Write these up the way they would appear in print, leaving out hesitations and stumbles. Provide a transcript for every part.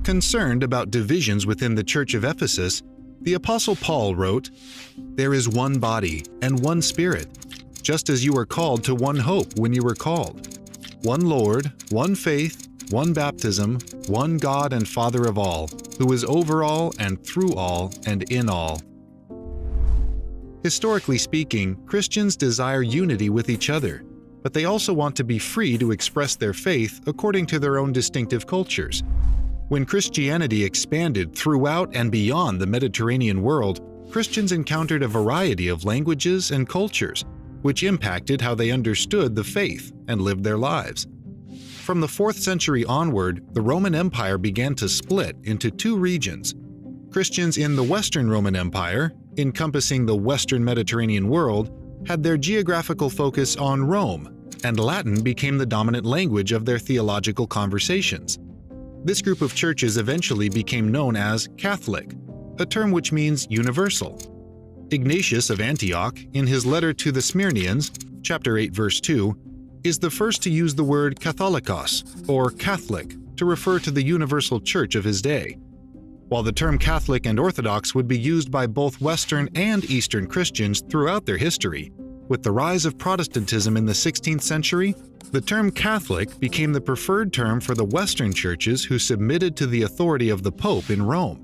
Concerned about divisions within the Church of Ephesus, the Apostle Paul wrote, "There is one body and one Spirit, just as you were called to one hope when you were called. One Lord, one faith, one baptism, one God and Father of all, who is over all and through all and in all." Historically speaking, Christians desire unity with each other, but they also want to be free to express their faith according to their own distinctive cultures. When Christianity expanded throughout and beyond the Mediterranean world, Christians encountered a variety of languages and cultures, which impacted how they understood the faith and lived their lives. From the 4th century onward, the Roman Empire began to split into two regions. Christians in the Western Roman Empire, encompassing the Western Mediterranean world, had their geographical focus on Rome, and Latin became the dominant language of their theological conversations. This group of churches eventually became known as Catholic, a term which means universal. Ignatius of Antioch, in his letter to the Smyrnians, chapter 8, verse 2, is the first to use the word Katholikos, or Catholic, to refer to the universal church of his day. While the term Catholic and Orthodox would be used by both Western and Eastern Christians throughout their history, with the rise of Protestantism in the 16th century, the term Catholic became the preferred term for the Western churches who submitted to the authority of the Pope in Rome,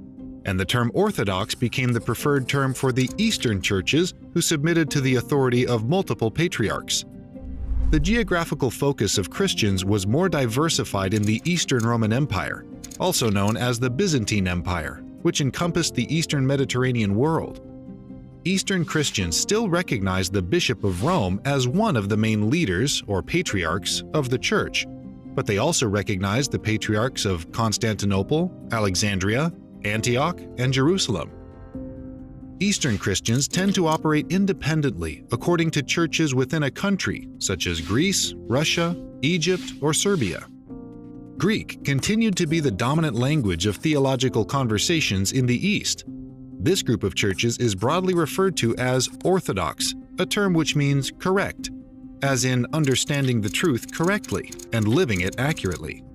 and the term Orthodox became the preferred term for the Eastern churches who submitted to the authority of multiple patriarchs. The geographical focus of Christians was more diversified in the Eastern Roman Empire, also known as the Byzantine Empire, which encompassed the Eastern Mediterranean world. Eastern Christians still recognize the Bishop of Rome as one of the main leaders, or patriarchs, of the Church, but they also recognize the patriarchs of Constantinople, Alexandria, Antioch, and Jerusalem. Eastern Christians tend to operate independently according to churches within a country, such as Greece, Russia, Egypt, or Serbia. Greek continued to be the dominant language of theological conversations in the East. This group of churches is broadly referred to as Orthodox, a term which means correct, as in understanding the truth correctly and living it accurately.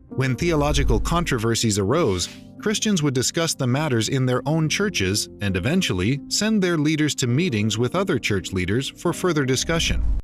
When theological controversies arose, Christians would discuss the matters in their own churches and eventually send their leaders to meetings with other church leaders for further discussion.